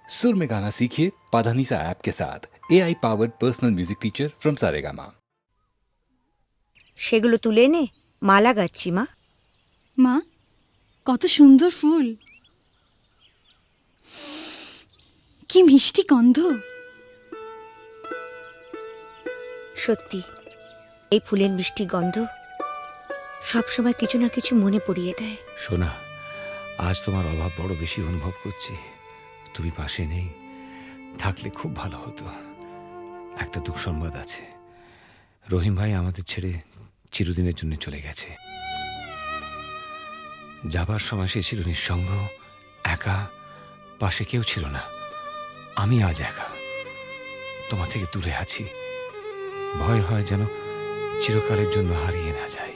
सुर में गाना सीखिए पाधानीसा ऐप के साथ AI powered personal music teacher from Saregama. সেগুলো তুলে নে, মালা গাচ্ছি মা। মা, কত সুন্দর ফুল, কি মিষ্টি গন্ধ। সত্যি এই ফুলের মিষ্টি গন্ধ সবসময় কিছু না কিছু মনে পড়িয়ে দেয়। সোনা, আজ তোমার অভাব বড় বেশি অনুভব করছি। তুমি পাশে নেই, থাকলে খুব ভালো হতো। একটা দুঃসংবাদ আছে, রহিম ভাই আমাদের ছেড়ে চিরদিনের জন্য চলে গেছে। যাবার সময় সে ছিল নিঃসঙ্গ, একা, পাশে কেউ ছিল না। আমি আজ একা, তোমার থেকে দূরে আছি। ভয় হয় যেন চিরকালের জন্য হারিয়ে না যাই।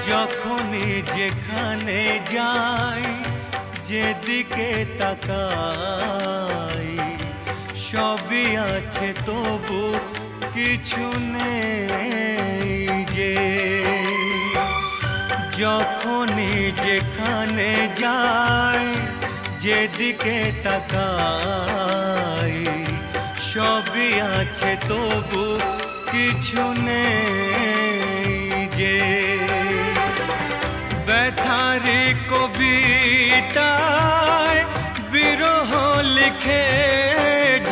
যখনই যেখানে যাই, যেদিকে তাকাই, সবই আছে তবু কিছু নেই যে। যখনই যেখানে যাই, যেদিকে তাকাই, সবই আছে তবু কিছু নেই যে। ব্যথারি কবিতায় বিরহ লিখে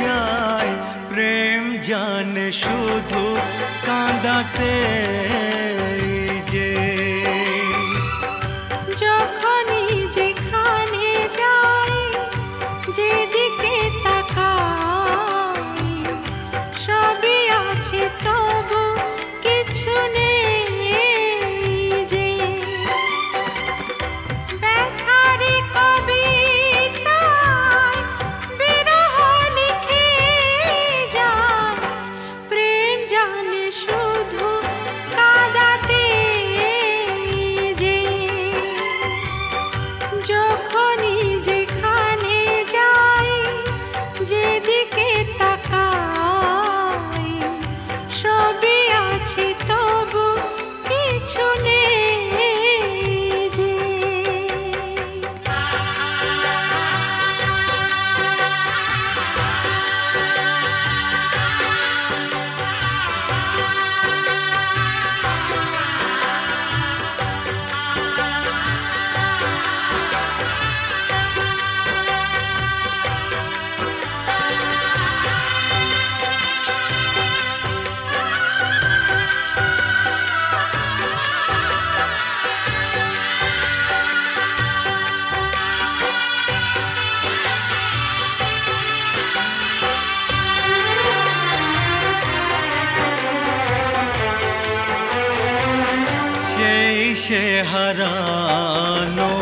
যায়, প্রেম জানে শুধু কাঁদাতে যে। যখনই যেখানে যাই, যেদিকে তাকাই, সবই আছে তবু কিছু নেই যে। ব্যথারি কবিতায় বিরহ লিখে যায়, প্রেম জানে শুধু কাঁদাতে যে। যখনই যেখানে যাই, যেদিকে তাকাই, সবই আছে তবু কিছু নেই যে। সেই সে হারানো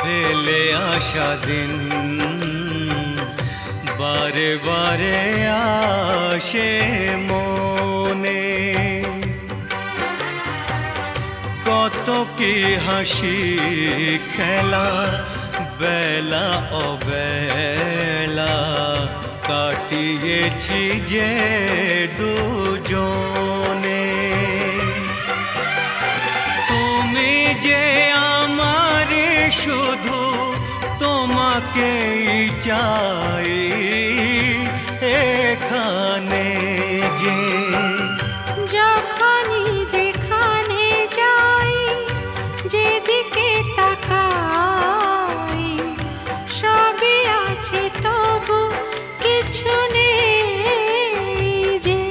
ফেলে আসা দিন, বারে বারে আসে মনে। কত কি হাসি খেলা, বেলা অবেলা কাটিয়েছি যে দুজনে। তুমি যে আমার শুধু, তোমাকেই চাই এখানে যে। যখনই যেখানে যাই, যেদিকে তাকাই, সবই আছে তবু কিছু নেই যে।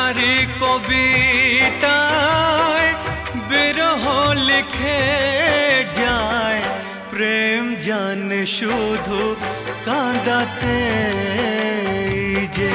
ব্যথারি কবিতায় বিরহ লিখে যায়, প্রেম জানে শুধু কাঁদাতে যে।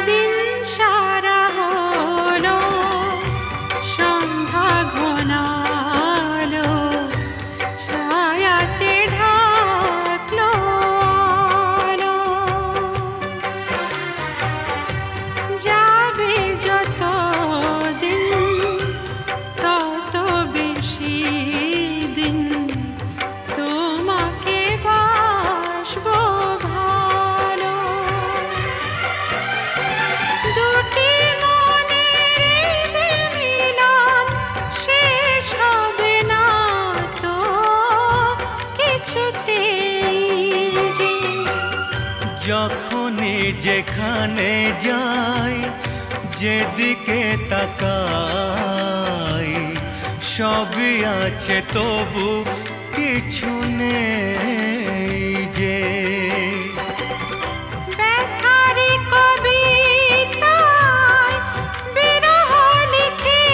দিন সারা হলো, সন্ধ্যা ঘনালো, ছায়াতে ঢাকলো আলো। যাবে যত দিন তত বেশি দিন তোমাকে বাসবো ভালো। দুটি মনের যে মিলন শেষ হবে না তো কিছুতেই যে। যখনই যেখানে যাই, যেদিকে তাকাই, সবই আছে তবু কিছু নেই যে। ব্যথারি কবিতায় বিরহ লিখে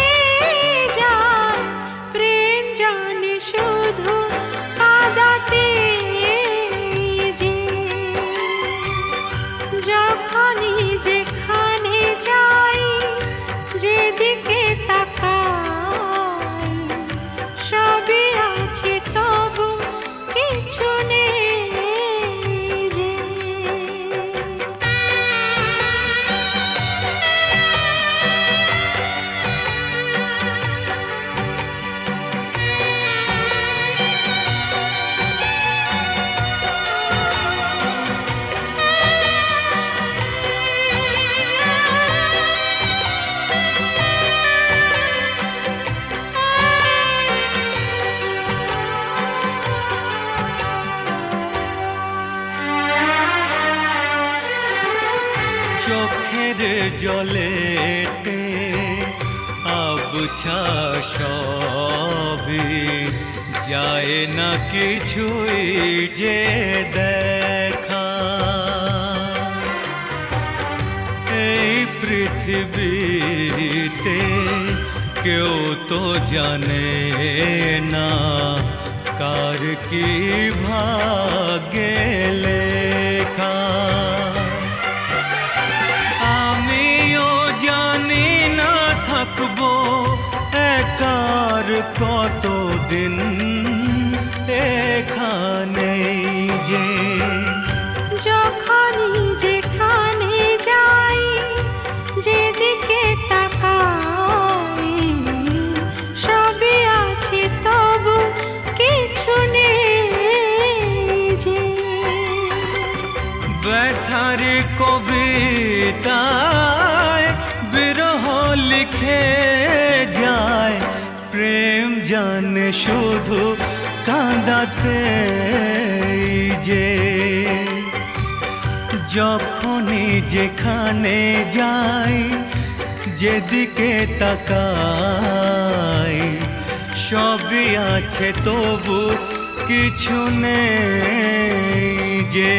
যায়, প্রেম জানে শুধু কাঁদাতে যে। যখনই যেখানে যাই, যেদিকে তাকাই, সবই আছে তবু কিছু নেই যে। চোখের জলেতে আবছা সবই, যায় না কিছুই যে দেখা। এই পৃথিবীতে কেউ তো জানে না কার কি ভাগ্যে লেখা। আমিও জানি না থাকবো একার কতদিন এখানে যে। যখনই যেখানে যাই, যেদিকে তাকাই, সবই আছে তবু কিছু নেই যে। ব্যথারি কবিতায় বিরহ লিখে যায়, প্রেম জানে শুধু কাঁদাতে যে। যখনই যেখানে যাই, যেদিকে তাকাই, সবই আছে তবু কিছু নেই যে।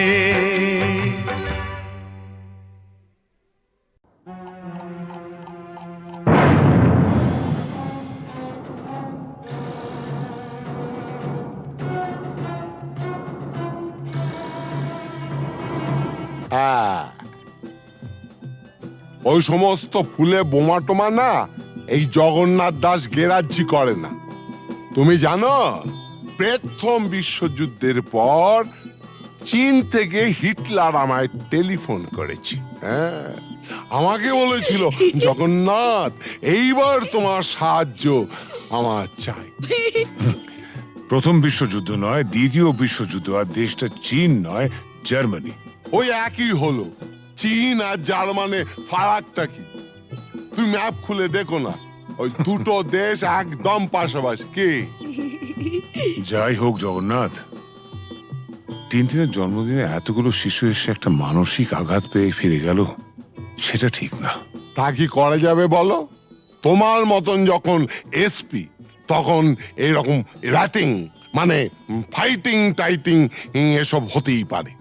ওই সমস্ত ফুলে বোমা টোমা না এই জগন্নাথ দাস গেরাজ্জি করে না। তুমি জানো প্রথম বিশ্বযুদ্ধের পর চীন থেকে হিটলার আমায় টেলিফোন করেছি। হ্যাঁ, আমাকে বলেছিল জগন্নাথ এইবার তোমার সাহায্য আমার চাই। প্রথম বিশ্বযুদ্ধ নয়, দ্বিতীয় বিশ্বযুদ্ধ, আর দেশটা চীন নয়, জার্মানি। ওই একই হলো। চীন আর জার্মানে ফারাকটা কি? তুমি ম্যাপ খুলে দেখো না, ওই দুটো দেশ একদম পাশাপাশি। কি যাই হোক জগন্নাথ, টিনটিনের জন্মদিনে এতগুলো শিশু এসে একটা মানসিক আঘাত পেয়ে ফিরে গেল, সেটা ঠিক না। তা কি করা যাবে বলো? তোমার মতন যখন এসপি, তখন এইরকম র্যাটিং মানে ফাইটিং টাইটিং এসব হতেই পারে,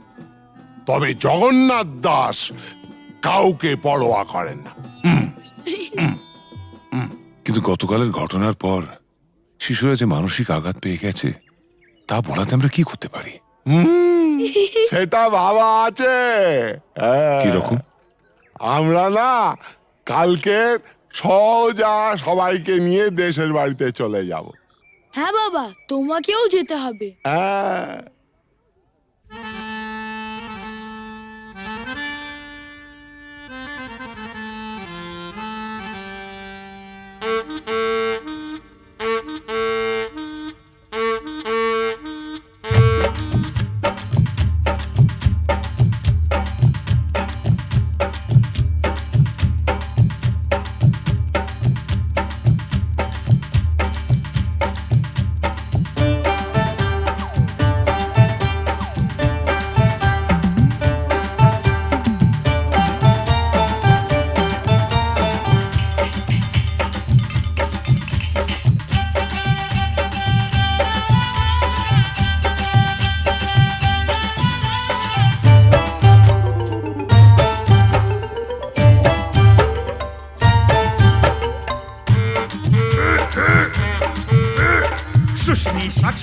তবে জগন্নাথ দাস কাউকে পরোয়া করেন না। কিন্তু গতকালের ঘটনার পর শিশুরা যে মানসিক আঘাত পেয়ে গেছে, তা বলাতে আমরা কি করতে পারি? সেটা ভাবা আছে। কিরকম? আমরা না কালকে সোজা সবাইকে নিয়ে দেশের বাড়িতে চলে যাব। হ্যাঁ বাবা, তোমাকেও যেতে হবে। হ্যাঁ,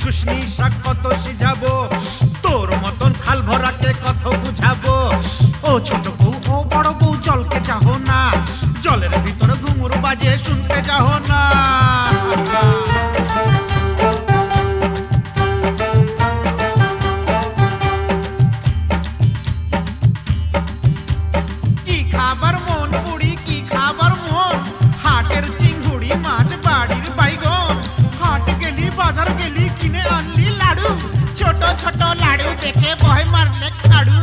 শুশনি শাক কত সিঝাবো, তোর মতন খাল ভরাকে কত বুঝাবো। ও ছোট বউ, ও বড় বউ, জলকে চাহো না, জলের ভিতর ঘুঙুর বাজে শুনতে চাহো না। কি খাবার মন পুরি, কি খাবার মন, হাটের চিংড়ি মাছ, বাড়ির বাইগন, হাট গেলি বাজার গেলি কিনে আনলি লাড়ু, ছোট ছোট লাড়ু দেখে ভয় মারলে খাড়ু।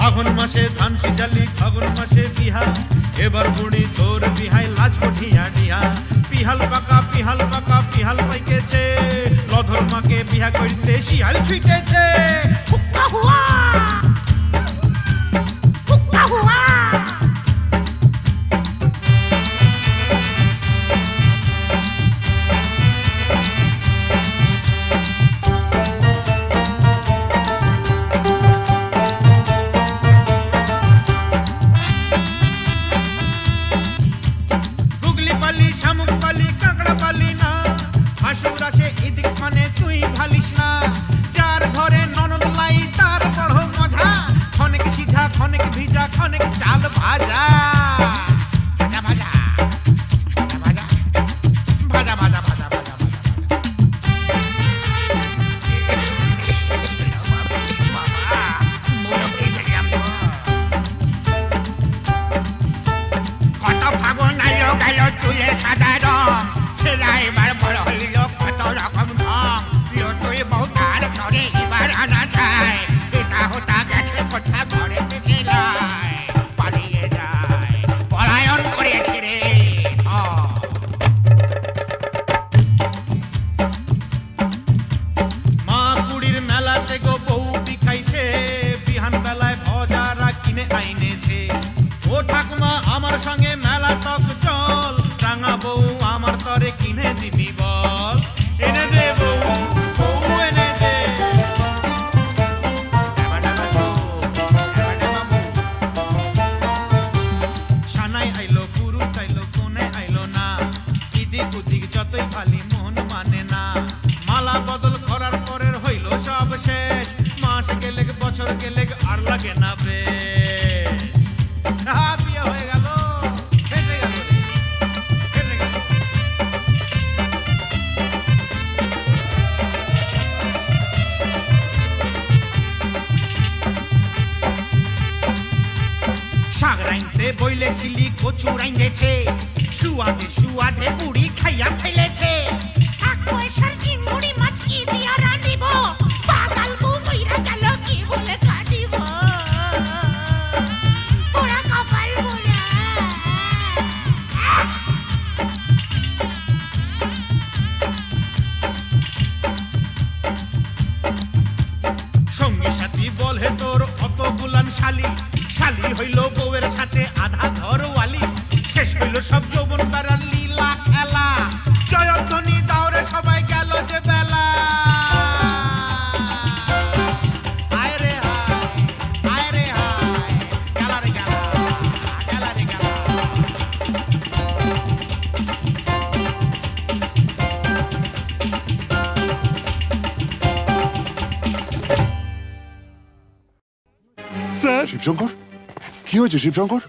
আঘন মাসে ধান সিজালি, ফাগুন মাসে বিহা, এবার বুড়ি তোর বিহাই লাজ কঠিয়া ডিহা। পিহাল পাকা পিহাল পাইকেছে, লধর মাকে বিহা করতে শিয়াল ছুটেছে। হুক্কা হুয়া, হুক্কা হুয়া। গুগলি পালি, শামুক পালি, কাঁকড়া পালি না, হাসুর আসে এদিক মানে তুই ভালিস না। যার ঘরে ননদ লাই তার বড় মজা, খনেক সিঝা খনেক ভিজা খনেক চাল ভাজা। ভাজা ভাজা ভাজা ভাজা ভাজা ভাজা ভাজা কত ফাগুন আইলো গেল চুলে সাদা রং, ছেলা এবার বড় হইল কত রকম ঢং। প্রিয় তুই বউ তার ঘরে এবার আনা যায়, এটা হতা গেছে কথা ঘরে থেকে যায়, পালিয়ে যায়, পলায়ন করেছে রে। মা কুড়ির মেলাতে গো বউ বিখাইছে, বিহান বেলায় ভজারা কিনে আইনেছে। ও ঠাকুমা আমার সঙ্গে মেলা তক চল, রাঙা বউ আমার তরে কিনে দিবি বল। এনে দে বউ, বউ এনে দে। ডাবা ডাবা চোখ, ডাবা ডাবা মুখ। সানাই আইলো, পুরুষ আইলো, কোনে আইলো না, ইদিক উদিক যতই খালি মন মানে না। মালা বদল করার পরের হইল সব শেষ, মাস গেলে বছর গেলে আর লাগে না বেশ। বিয়ে হয়ে গেল, ফেসে গেল রে, ফেসে গেল। শাক রাইনতে বইলেছিলি কচু রাইন্দেছে, সুয়াদে সুয়াদে বুড়ি খাইয়া ফেলেছে। এক পয়সার চিংড়ি মাছ কি দিয়া রাঁধিব, পাগাল বউ মইরা গেল কি বলে কাঁদিব, পোড়া কপাল পোড়া। সঙ্গী সাথী বলে তোর অত গুলাম শালি, শালি হইল বউয়ের সাথে আধা ঘরওয়ালি। শেষ হইল সব যৌবন বেড়ার লীলা খেলা, জয়ধ্বনি দাওরে সবাই গেল যে বেলা। আয় রে হায়, আয় রে হায়, গেলা রে গেলা, গেলা রে গেলা। স্যার, শিবশঙ্কর, কি হয়েছে শিবশঙ্কর?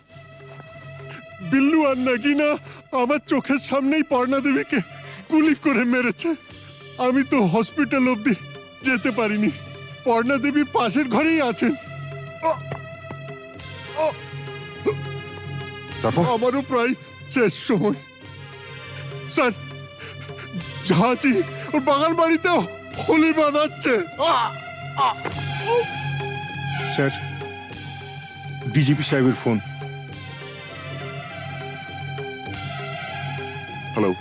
বিল্লু আর নাগিনা আমার চোখের সামনেই পর্ণা দেবীকে গুলি করে মেরেছে। আমি তো হসপিটাল অবধি যেতে পারিনি। পর্ণা দেবী পাশের ঘরেই আছেন। তারপর? আমারও প্রায় শেষ সময়। স্যার, ঝাঁচি ওর বাগান বাড়িতেও হোলি বানাচ্ছে। স্যার, ডিজিপি সাহেবের ফোন। হ্যালো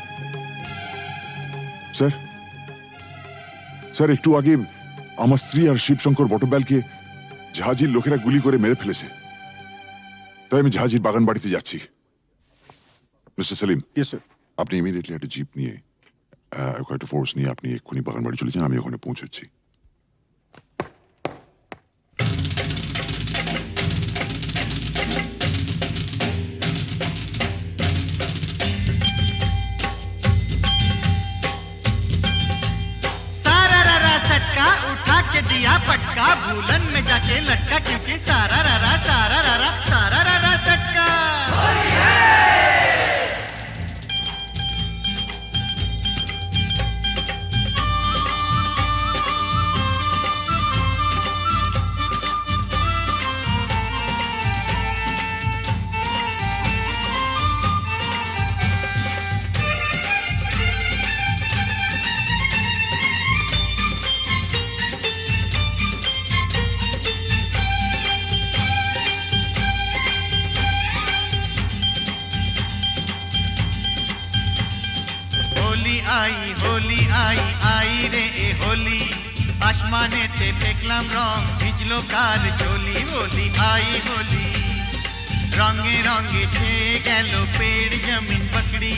স্যার, স্যার একটু আগে আমার স্ত্রী আর শিবশঙ্কর বটব্যালকে জাহাজির লোকেরা গুলি করে মেরে ফেলেছে। তাই আমি জাহাজির বাগান বাড়িতে যাচ্ছি। Mister Selim, yes sir. আপনি ইমিডিয়েটলি একটা জিপ নিয়ে একটা ফোর্স নিয়ে আপনি এক্ষুনি বাগান বাড়ি চলে যান, আমি ওখানে পৌঁছচ্ছি। सारा रा सटका उठा के दिया पटका, भूलन में जाके लटका, क्योंकि सारा रा सटका। होली आई आई रे ए होली, आसमाने ते फेंकलाम रंग, भिजलो काल चोली। होली आई होली, रंगे रंगे छेয়ে গেল पेड़ जमीन पकड़ी,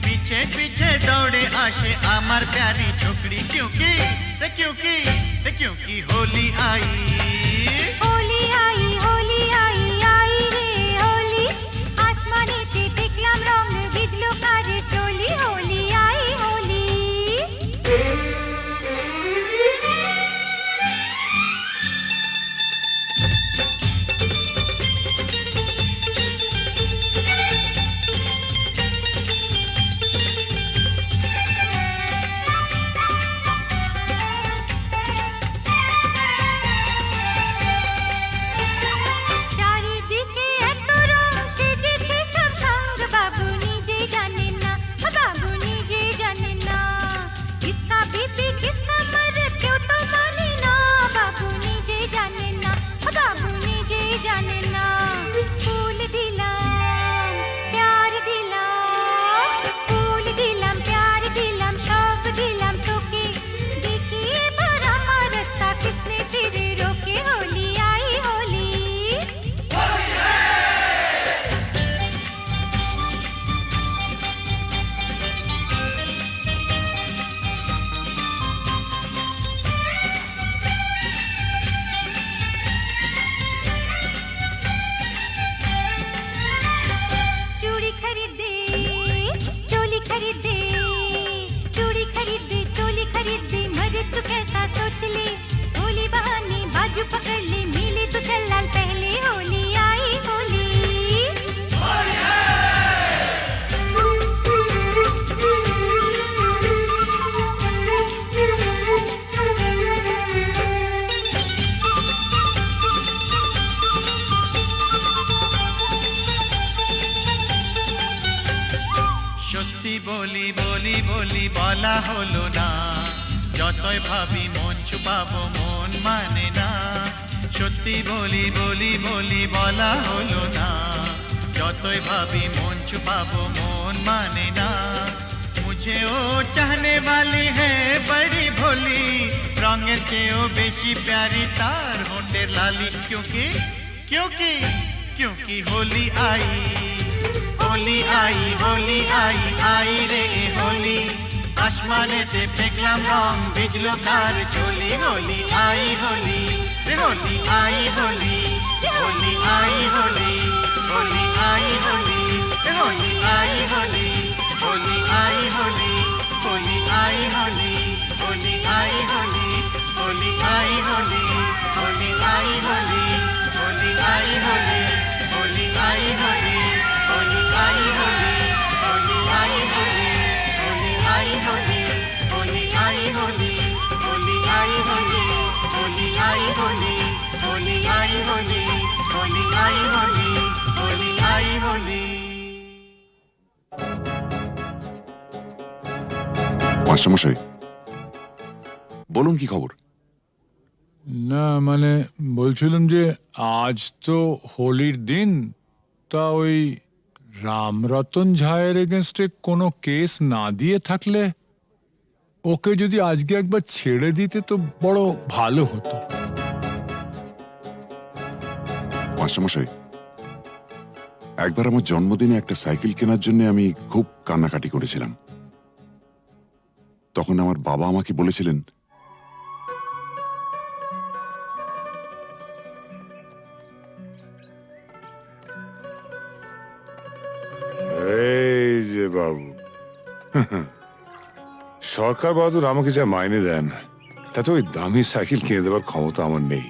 पीछे पीछे दौड़े आशे आमार प्यारी छोकरी। क्योंकि होली आई, होली आई, होली आई, आई रे होली, আসমানেতে দেখলাম রং, ভিজলো কারে চলি। হোলি আই হোলি। সত্যি বলি বলি বলি বলা হলো না, যতই ভাবি মন ছুপাবো মন মানে না। সত্যি বলি বলি বলি বলা হলো না, যতই ভাবি মন ছুপাবো মন মানে না। मुझे ओ चाहने वाली है बड़ी भोली, रंगेर चेयो बेशी प्यारी तार होंठेर लाली। क्योंकि क्योंकि क्योंकि होली आई होली आई होली आई आई रे होली। आसमानेते देखलाम रंग भिजलो तार चोली। होली आई होली रे होली आई होली, होली आई होली, होली आई होली रे होली आई होली, होली आई होली, होली आई होली, होली आई होली, होली आई होली, होली आई होली, होली आई होली, होली आई होली, होली आई होली, होली आई होली, होली आई होली, होली आई होली, होली आई होली, होली आई होली, होली आई होली, होली आई होली, होली आई होली। মাস্টারমশাই বলুন কি খবর? না মানে বলছিলাম যে আজ তো হোলির দিন, তা ওই রামরতন ঝায়ের এগেনস্টে কোনো কেস না দিয়ে থাকলে ওকে যদি আজকে একবার ছেড়ে দিতে তো বড় ভালো হতো। মাস্টারমশাই একবার আমার জন্মদিনে একটা সাইকেল কেনার জন্য আমি খুব কান্নাকাটি করেছিলাম। তখন আমার বাবা আমাকে বলেছিলেন, এই যে বাবু, সরকার বাহাদুর আমাকে যা মাইনে দেন তাতে ওই দামি সাইকেল কিনে দেওয়ার ক্ষমতা আমার নেই।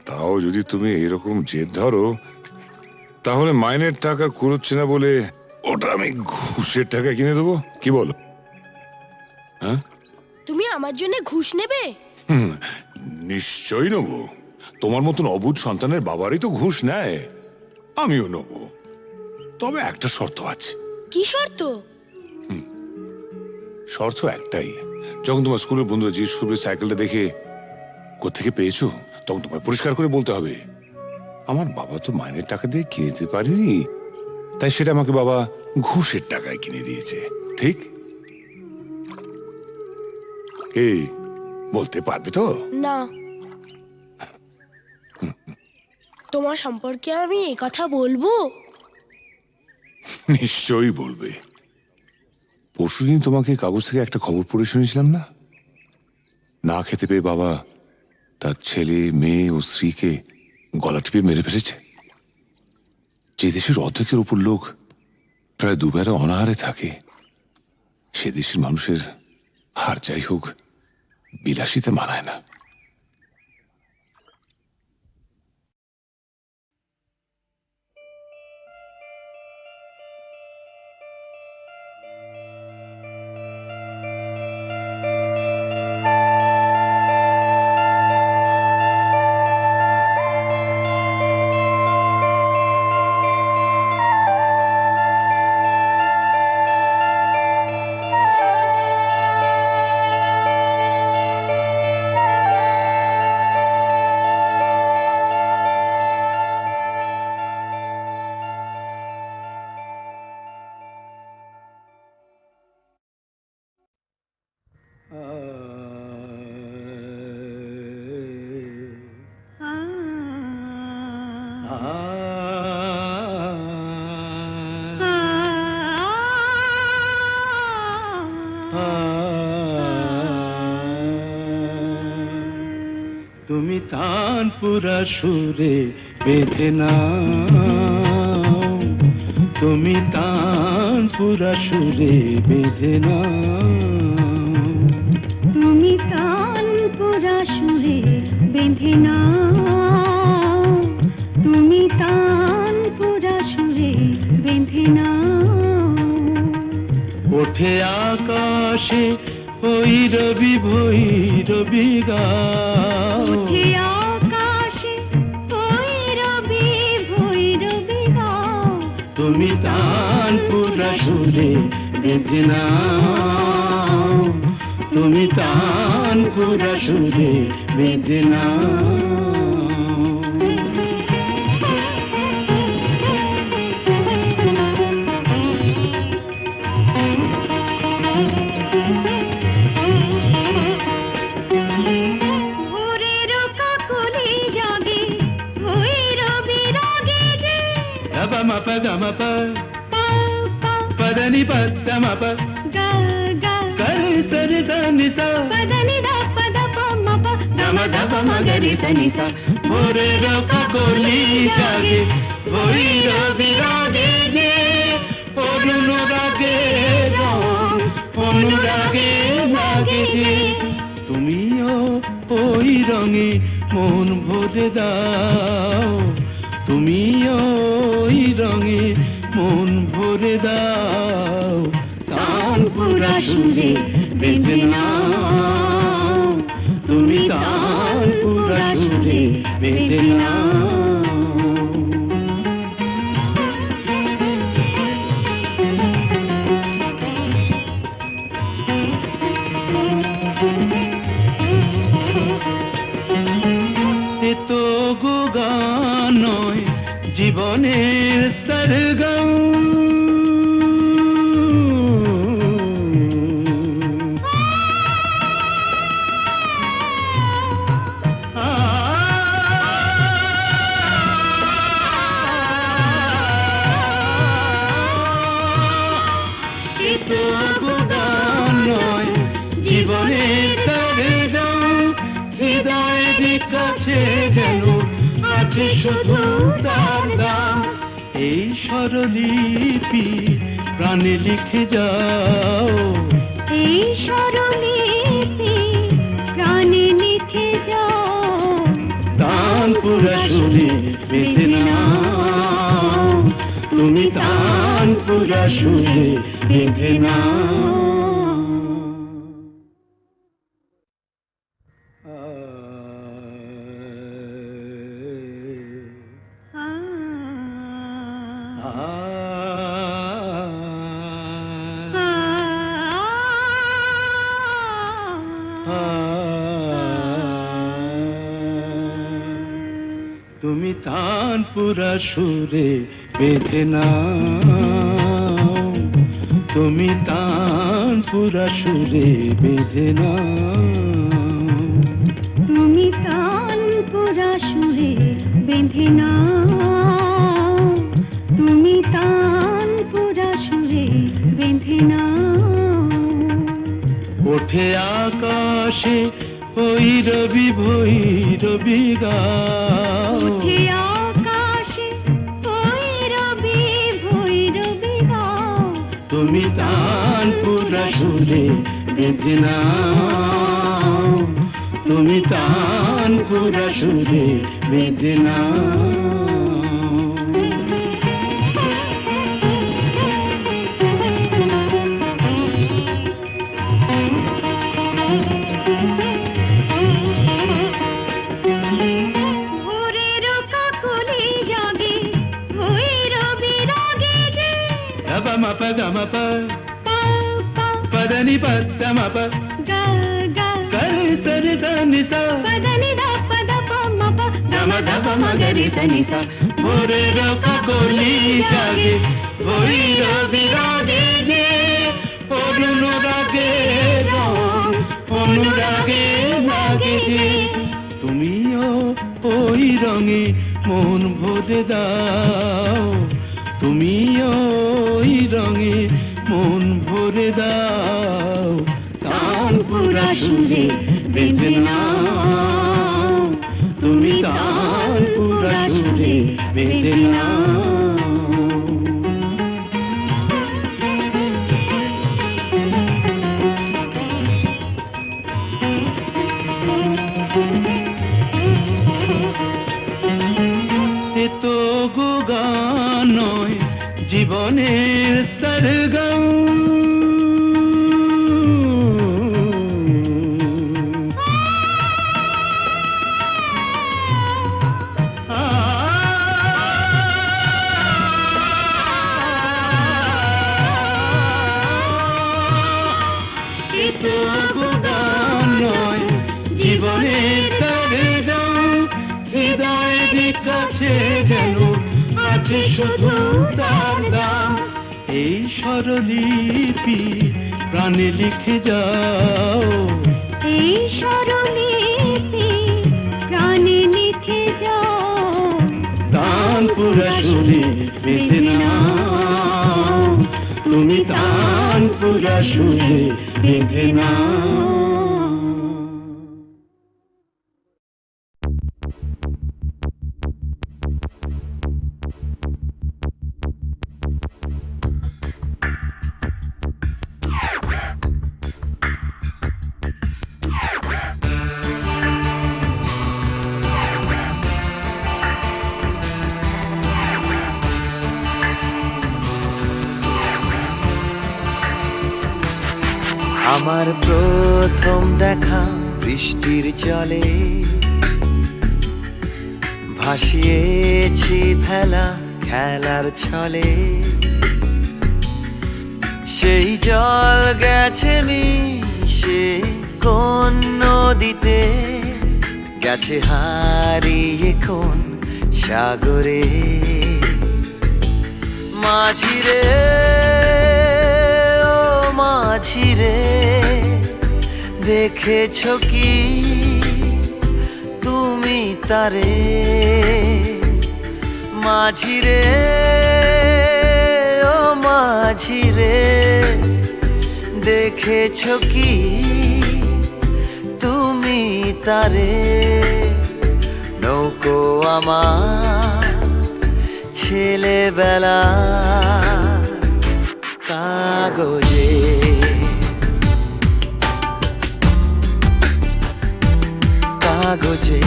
তাও যদি তুমি এরকম জেদ ধরো তাহলে মাইনের টাকা কুড়োচ্ছে না বলে ওটা আমি ঘুষের টাকা কিনে দেবো, কি বলো? হ্যাঁ, তুমি আমার জন্য ঘুষ নেবে? নিশ্চয়ই নেবো। তোমার মতন অবুঝ সন্তানের বাবারই তো ঘুষ নেয়, আমিও নেবো। তবে একটা শর্ত আছে। কি শর্ত? শর্ত একটাই, যখন তোমার স্কুলের বন্ধুরা জিজ্ঞেস করবে সাইকেলটা দেখে কোত্থেকে পেয়েছো, তখন তোমায় পরিষ্কার করে বলতে হবে আমার বাবা তো মাইনের টাকা দিয়ে কিনে দিতে পারেনি, তাই সেটা আমাকে বাবা ঘুষের টাকায় কিনে দিয়েছে। ঠিক? কি বলতে পারবে তো? না। তোমার সম্পর্কে আমি এই কথা বলবো? নিশ্চয়ই বলবে। পরশুদিন তোমাকে কাগজ থেকে একটা খবর পড়ে শুনেছিলাম না, না খেতে পেয়ে বাবা তার ছেলে মেয়ে ও স্ত্রীকে গলা টিপে মেরে ফেলেছে। যে দেশের অর্ধেকের উপর লোক প্রায় দুবেলা অনাহারে থাকে, সে দেশের মানুষের হার যাই হোক বিলাসিতে মানায় না। তুমি তানপুরা সুরে বেঁধে নাও, তুমি তানপুরা সুরে বেঁধে নাও, তুমি তানপুরা সুরে বেঁধে নাও, তুমি তানপুরা সুরে বেঁধে নাও। ওঠে আকাশে ভৈরবী ভৈরবী গাও, ওঠে আকাশে ভৈরবী ভৈরবী গাও। তুমি তানপুরা সুরে বেঁধে নাও, তুমি তানপুরা সুরে বেঁধে নাও। పదని పదమప కరి సరి దని స గమ ధప మగరి తని స భోరే రక కోలి জাগে ভৈর বিরাগে যে অনুরাগে রং অনুরাগে লাগে যে তুমিও ওই রঙে মন ভরে দাও, তুমিও ওই রঙে মন ভরে দাও, তানপুরা সুরে বেঁধে নাও, তুমি তানপুরা সুরে বেঁধে নাও। এ তো গো গান নয়, জীবনের সরগম, জীবনের সরগম, হৃদয়ের কাছে যেন আছে শুধু তার নাম। এই স্বরলিপি প্রাণে লিখে যাও, এই স্বরলিপি প্রাণে লিখে যাও, তানপুরা সুরে বেঁধে নাও, তুমি তানপুরা সুরে বেঁধে নাও। তুমি তানপুরা সুরে বেঁধে নাও, তুমি তানপুরা সুরে বেঁধে নাও, তুমি তানপুরা সুরে বেঁধে নাও, তুমি তানপুরা সুরে বেঁধে নাও। ওঠে আকাশে ভৈরবী ভৈরবী গাও, ওঠে আকাশে ভৈরবী ভৈরবী গাও, তুমি তানপুরা সুরে বেঁধে নাও, তুমি তানপুরা সুরে বেঁধে নাও। గమప పదని పదమప కరి సరి దని స గమ ధప మగరి తని స భోరే రక కోలి জাগে ভৈর বিরাগে যে অনুরাগে রং অনুরাগে লাগে যে তুমিও ওই রঙে মন ভরে দাও, তুমিও ওই রঙে মন ভরে দাও, তানপুরা সুরে বেঁধে নাও, তুমি তানপুরা সুরে বেঁধে নাও। এ তো গো গান নয়, জীবনের সরগম, কাছে যেন আছে শুধু তার নাম। এই স্বরলিপি প্রাণে লিখে যাও, এই স্বরলিপি প্রাণে লিখে যাও। তানপুরা সুরে বেঁধে নাও, তুমি তানপুরা সুরে বেঁধে নাও। আমার প্রথম দেখা বৃষ্টির জলে, ভাসিয়েছি ভেলা খেলার ছলে। সেই জল গেছে মিশে কোন নদীতে, গেছে হারিয়ে কোন সাগরে। মাঝিরে ও মাঝিরে, দেখেছ কি তুমি তারে? মাঝিরে ও মাঝিরে, দেখেছ কি তুমি তারে? নৌকো আমার ছেলেবেলা কাগজে, কাগজে।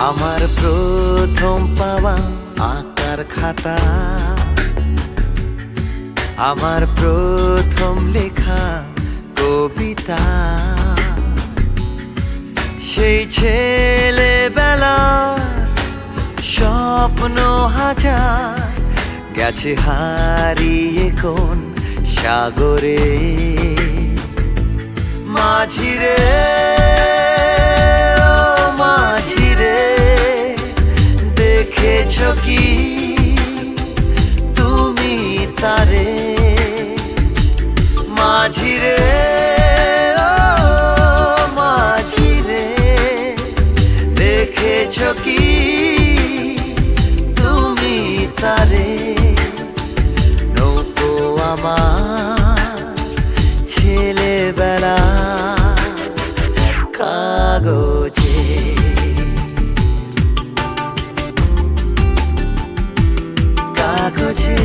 আমার প্রথম পাওয়া আঁকার খাতা, আমার প্রথম লেখা কবিতা। সেই ছেলেবেলা স্বপ্ন হাজার, গেছে হারিয়ে কোন সাগরে। মাঝিরে ও মাঝিরে, দেখেছ কি তুমি তারে? মাঝিরে ও মাঝিরে, দেখেছ কি তুমি তারে? নৌকো আমার ছেলেবেলা কাগজে, কাগজে।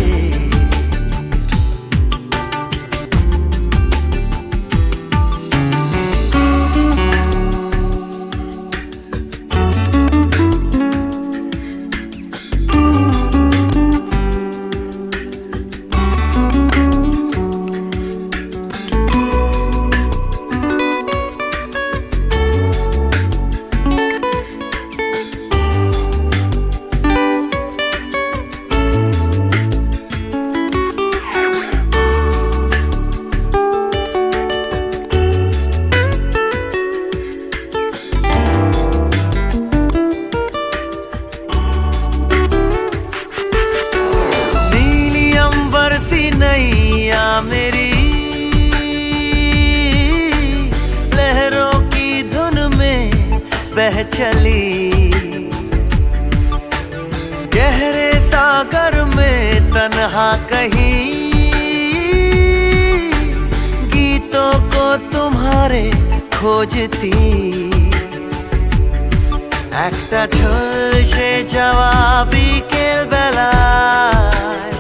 मेरी लहरों की धुन में बह चली, गहरे सागर में तन्हा कहीं गीतों को तुम्हारे खोजती। একটা ঝলসে যাওয়া বিকেল বেলায়,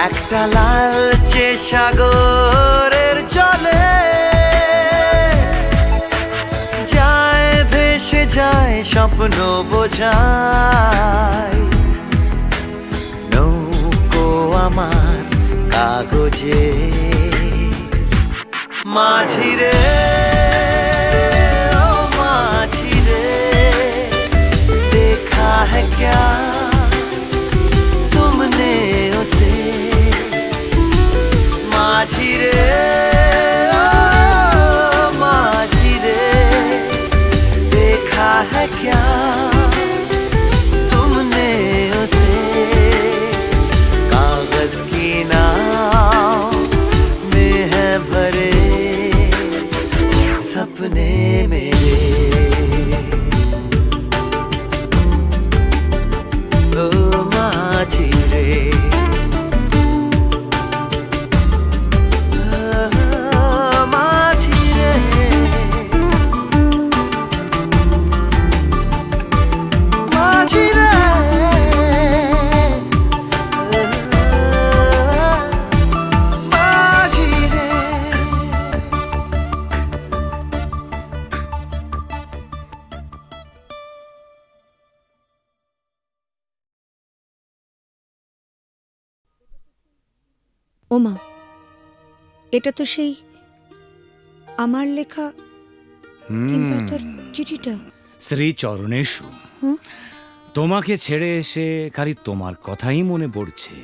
একটা লালচে সাগরের জলে যায় ভেসে যায় স্বপ্ন বোঝায়। নৌকো আমার কাগজে, মাঝিরে ও মাঝিরে, देखा है क्या तुमने उसे? माझिरे ओ माझिरे, क्या तुमने उसे कागज की नाव में है भरे सपने मेरे ओ माझी रे माझी रे माझी रे माझी रे ওমা, এটা তো সেই আমার লেখা কিংবা তোর চিঠিটা। শ্রী চরণেশু, হুম? তোমাকে ছেড়ে এসে খালি তোমার কথাই মনে পড়ছে।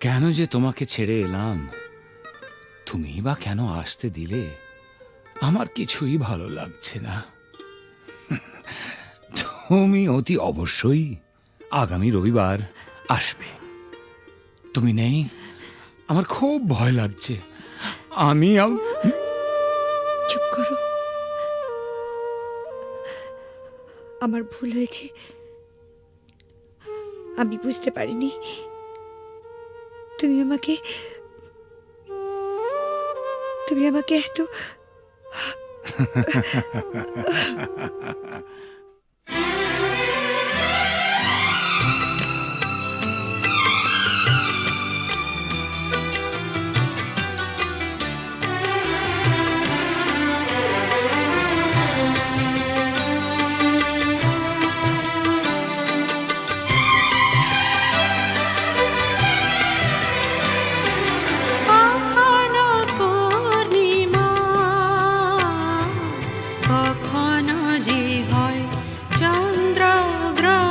কেন যে তোমাকে ছেড়ে এলাম, তুমি বা কেন আসতে দিলে, আমার কিছুই ভালো লাগছে না। তুমি অতি অবশ্যই আগামী রবিবার আসবে। তুমি নেই, আমার খুব ভয় লাগছে। আমি চুপ করো, আমার ভুল হয়েছে। আমি বুঝতে পারিনি তুমি আমাকে এত কখনো পূর্ণিমা, কখনো যে হয় চন্দ্রগ্রহণ।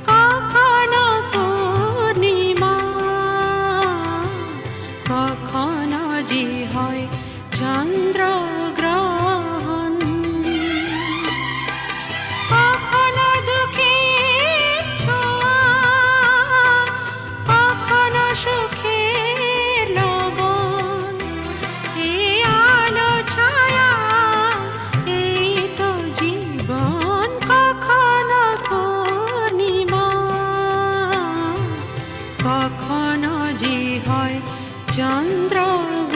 কখনো পূর্ণিমা, কখনো যে হয় চন্দ্রগ্রহণ। কখনো দুঃখের ছোঁয়া, কখনো সুখের লগন। এই আলো ছায়া, এই তো জীবন। কখনো পূর্ণিমা, কখনো যে হয় চন্দ্রগ্রহণ।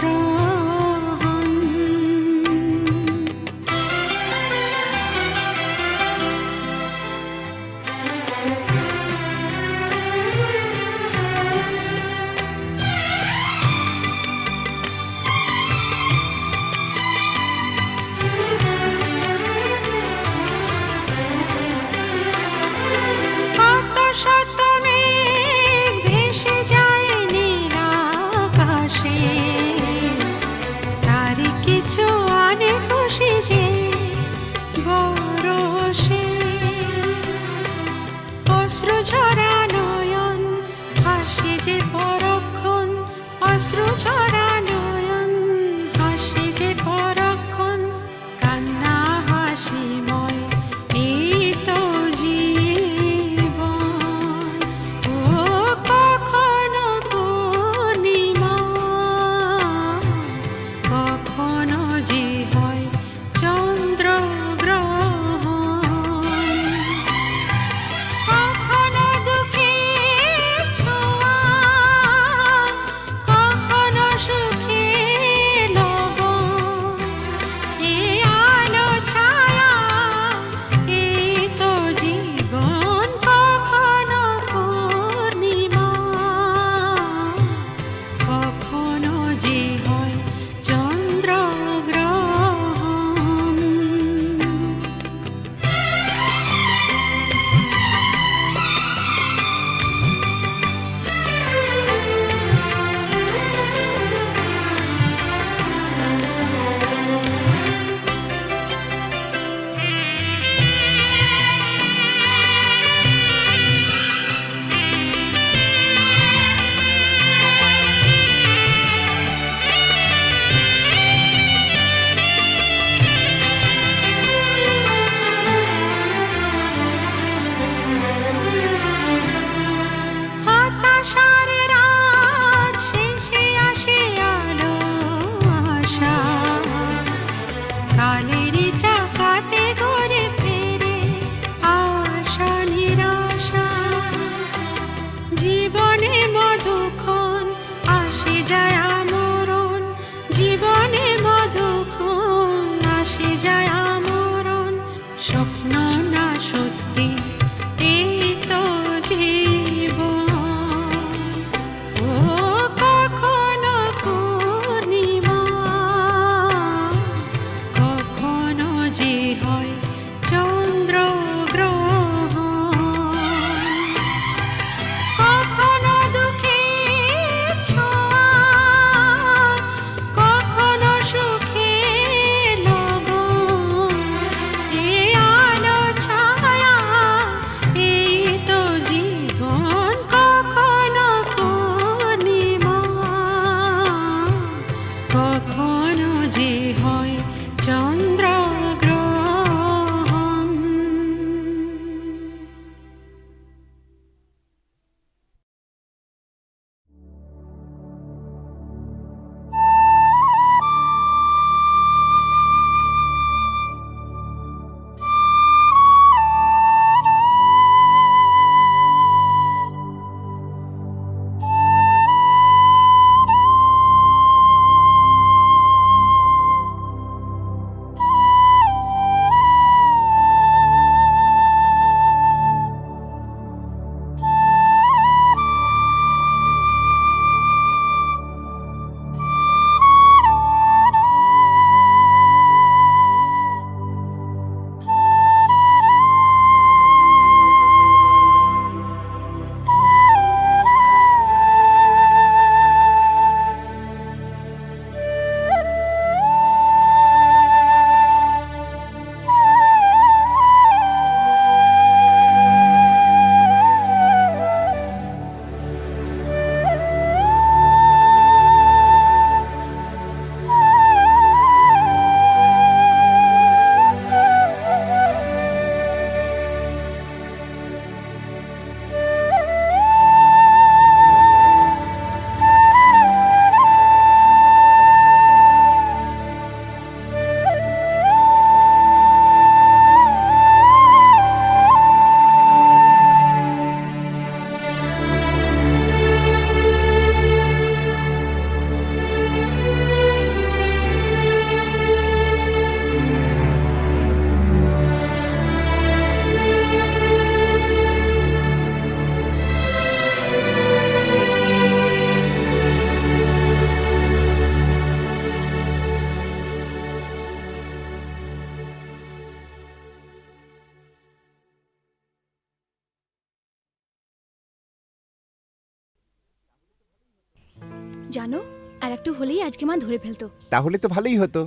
জানো, আর একটু হলেই আজকে মা ধরে ফেলতো। তাহলে তো ভালোই হতো।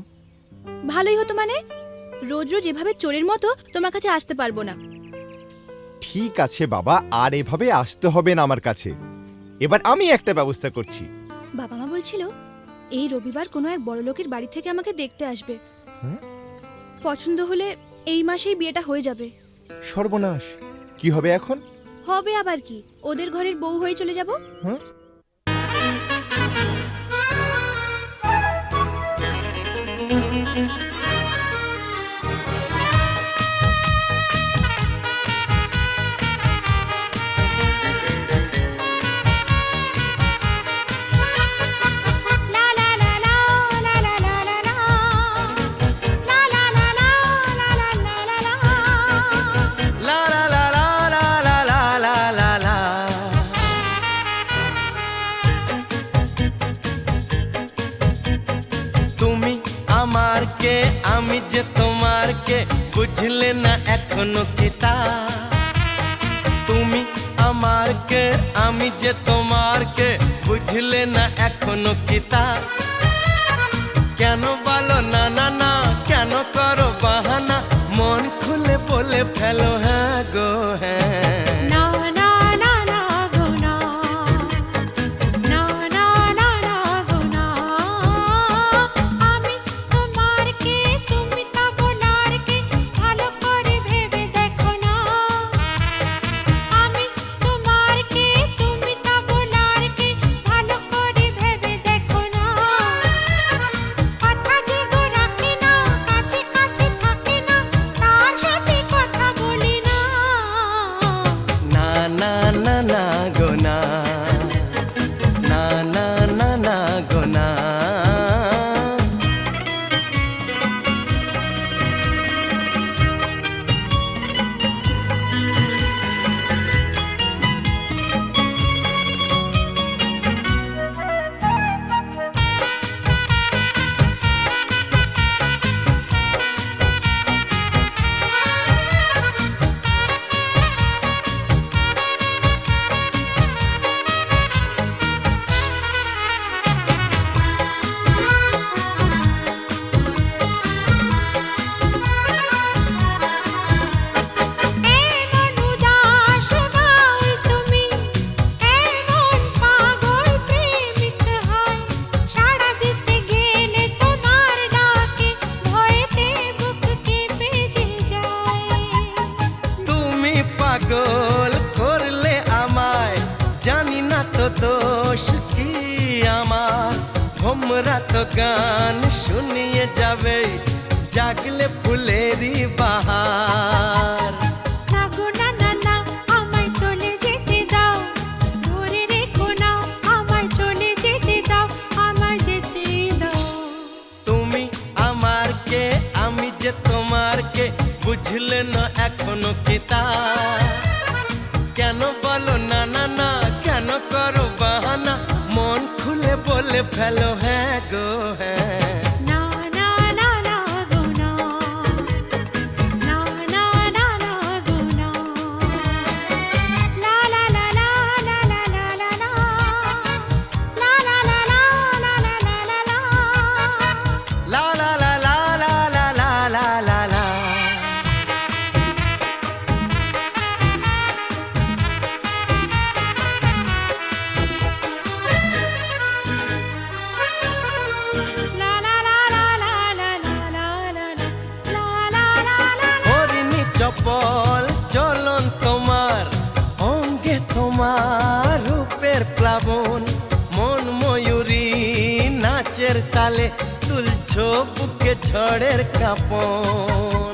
ভালোই হতো মানে? রোজ রোজ এভাবে চোরের মতো তোমার কাছে আসতে পারবো না। ঠিক আছে বাবা, আর এভাবে আসতে হবে না আমার কাছে। এবার আমি একটা ব্যবস্থা করছি। বাবা মা বলছিল এই রবিবার কোনো এক বড় লোকের বাড়ি থেকে আমাকে দেখতে আসবে। হ্যাঁ? পছন্দ হলে এই মাসেই বিয়েটা হয়ে যাবে। সর্বনাশ, কি হবে এখন? হবে আবার কি, ওদের ঘরের বউ হয়ে চলে যাব। হ্যাঁ? তুমি আমার কে, আমি যে তোমার কে, বুঝলে না এখনো কি তা? তুমি আমার কে, আমি যে তোমার কে, বুঝলে না এখনো কি তা? কেন বলো না না না, কেন করো বাহানা, মন খুলে বলে ফেলো হ্যাঁ গো হ্যাঁ। পাগল করলে আমায়, জানি না তো দোষ কি আমার। ভোমরা তো গান শুনিয়ে যাবে, জাগলে ফুলেরই বাহার। তুমি আমার কে, আমি যে তোমার কে, বুঝলে না এখনো কি তা? কেন বলো না না না, কেন করো বাহানা, মন খুলে বলে ফেলো হ্যাঁ গো হ্যাঁ। চপল চলন তোমার, অঙ্গে তোমার রূপের প্লাবন, মন ময়ূরী নাচের তালে, তুলছো বুকে ঝড়ের কাঁপন।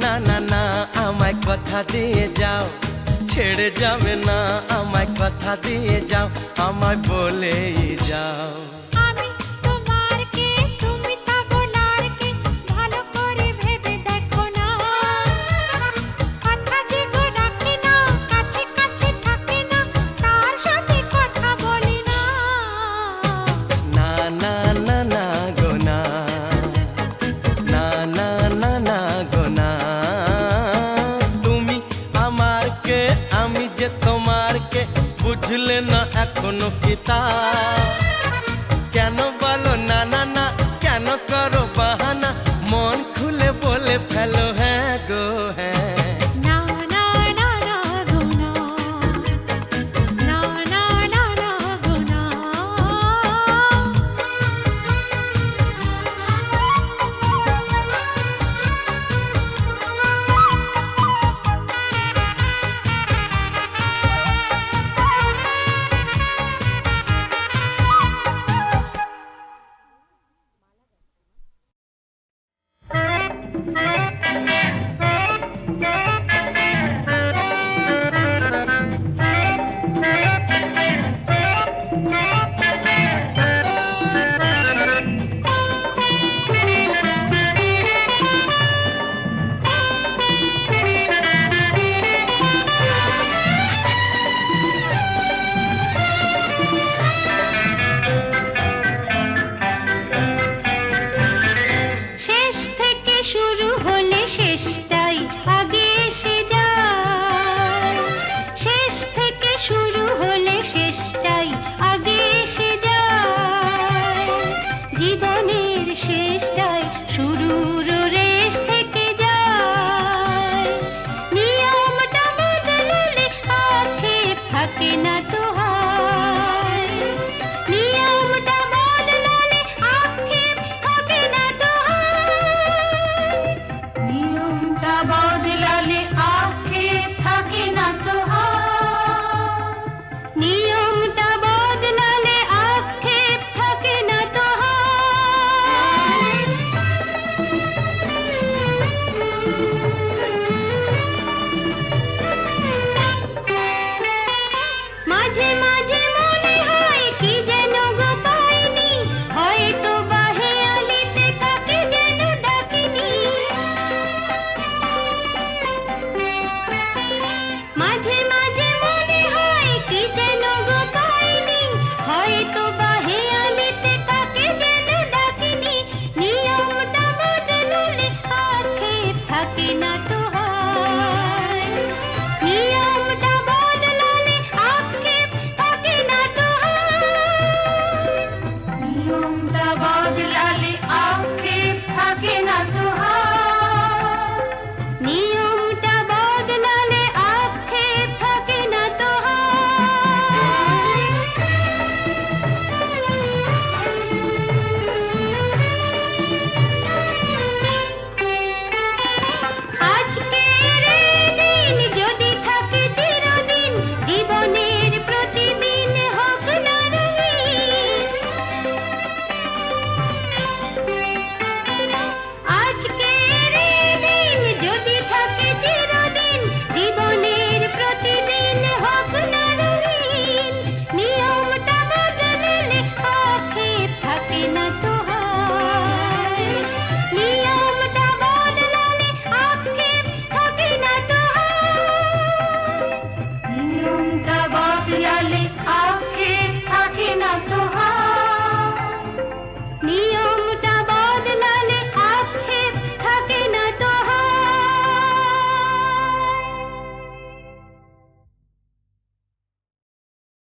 না না না, আমায় কথা দিয়ে যাও, ছেড়ে যাবে না, আমায় কথা দিয়ে যাও, আমায় বলে যাও। বুঝলে না এখনো কি তা